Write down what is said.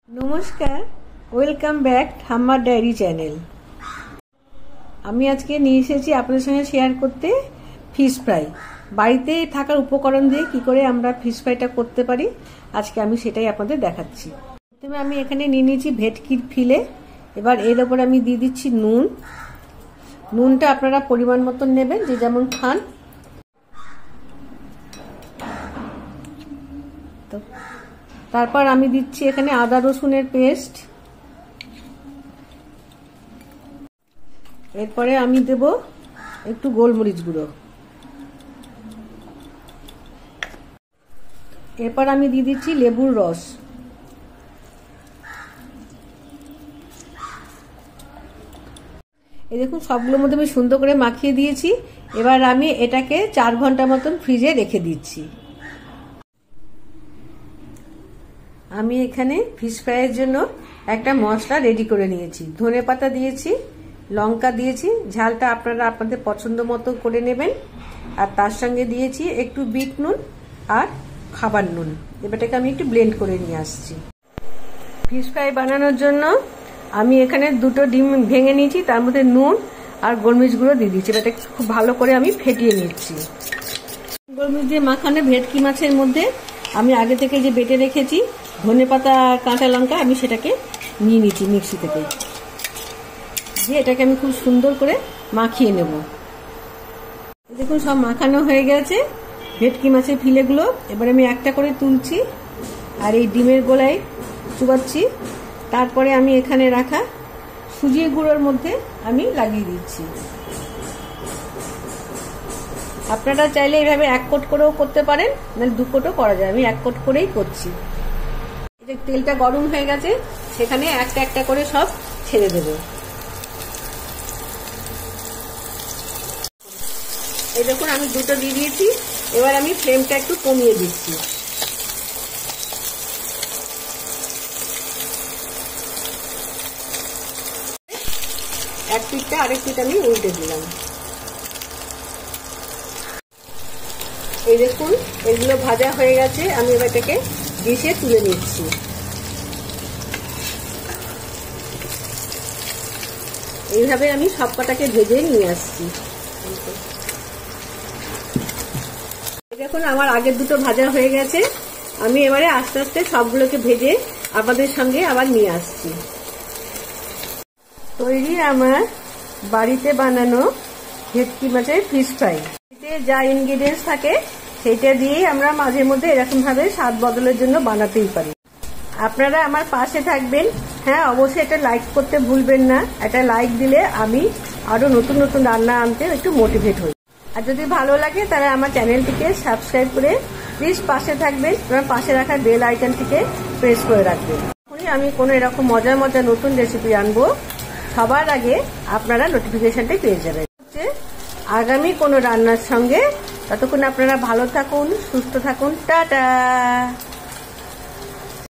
নমস্কার, welcome back হাম্মার diary channel. আমি আজকে নিয়ে এসেছি আপনাদের সঙ্গে শেয়ার করতে ফিশ ফ্রাই। বাড়িতে থাকার উপকরণ দিয়ে কি করে আমরা ফিশ ফ্রাইটা করতে পারি, আজকে আমি সেটাই আপনাদের দেখাচ্ছি। প্রথমে আমি এখানে নিয়ে নিয়েছি ভেটকির ফিলে। এবার এর ওপর আমি দিয়ে দিচ্ছি নুন। নুনটা আপনারা পরিমাণ মতন নেবেন, যে যেমন খান। তারপর আমি দিচ্ছি এখানে আদা রসুনের পেস্ট। এরপরে আমি দেব একটু গোলমরিচ গুঁড়ো। এরপর আমি দিয়ে দিচ্ছি লেবুর রস। এই দেখুন, সবগুলোর মধ্যে আমি সুন্দর করে মাখিয়ে দিয়েছি। এবার আমি এটাকে 4 ঘন্টা মতন ফ্রিজে রেখে দিচ্ছি। আমি এখানে ফিশ ফ্রাইয়ের জন্য একটা মশলা রেডি করে নিয়েছি। ধনেপাতা দিয়েছি, লঙ্কা দিয়েছি, ঝালটা আপনারা আপনাদের পছন্দ মতো করে নেবেন। আর তার সঙ্গে দিয়েছি একটু বিট নুন আর খাবার নুন। এবারটাকে আমি একটু ব্লেন্ড করে নিয়ে আসছি। ফিশ ফ্রাই বানানোর জন্য আমি এখানে 2টো ডিম ভেঙে নিয়েছি, তার মধ্যে নুন আর গোলমরিচ গুঁড়ো দিয়ে দিচ্ছি। এবারটাকে খুব ভালো করে আমি ফেটিয়ে নিচ্ছি। গোলমরিচ দিয়ে মাখানো ভেটকি মাছের মধ্যে আমি আগে থেকে যে বেটে রেখেছি ধনেপাতা আর কাঁচা লঙ্কা, আমি সেটাকে নিয়ে নিচ্ছি মিক্সি থেকে। দিয়ে এটাকে আমি খুব সুন্দর করে মাখিয়ে নেব। দেখুন, সব মাখানো হয়ে গেছে ভেটকি মাছের ফিলেগুলো। এবার আমি একটা করে তুলছি আর এই ডিমের গোলায় চুবাচ্ছি। তারপরে আমি এখানে রাখা সুজির গুঁড়োর মধ্যে আমি লাগিয়ে দিচ্ছি। আপনারা চাইলে এইভাবে 1 কোট করেও করতে পারেন, মানে 2 কোটও করা যায়। আমি 1 কোট করেই করছি। তেলটা গরম হয়ে গেছে, সেখানে একটা একটা করে সব ছেড়ে দেব। এই দেখুন, আমি 2টো দিয়ে দিয়েছি। এবার আমি ফ্লেমটা একটু কমিয়ে দিচ্ছি। এক পিঠটা আরেক পিঠ আমি উল্টে দিলাম। এই দেখুন, এগুলো ভাজা হয়ে গেছে। আমি এবার এটাকে ডিশে তুলে নিচ্ছি। এইভাবে আমি সব কটাকে ভেজে নিয়ে আসছি। দেখুন, আমার আগের 2টো ভাজা হয়ে গেছে। আমি এবারে আস্তে আস্তে সবগুলোকে ভেজে আপনাদের সঙ্গে আবার নিয়ে আসছি। তৈরি আমার বাড়িতে বানানো ভেটকি মাছের ফিশ ফ্রাই। যা ইনগ্রিডিয়েন্টস থাকে সেটা দিয়েই আমরা মাঝে মধ্যে এরকম ভাবে স্বাদ বদলের জন্য বানাতেই পারি। আপনারা আমার পাশে থাকবেন। হ্যাঁ, অবশ্যই এটা লাইক করতে ভুলবেন না। একটা লাইক দিলে আমি আরো নতুন নতুন রান্না আনতে একটু মোটিভেট হই। আর যদি ভালো লাগে তাহলে আমার চ্যানেলটিকে সাবস্ক্রাইব করে প্লিজ পাশে থাকবেন। আমার পাশে রাখা বেল আইকনটিকে প্রেস করে রাখবেন। আমি কোনো এরকম মজার মজার নতুন রেসিপি আনবো, সবার আগে আপনারা নোটিফিকেশনটা পেয়ে যাবেন। আগামী কোনো রান্নার সঙ্গে। ততক্ষণ আপনারা ভালো থাকুন, সুস্থ থাকুন। টাটা।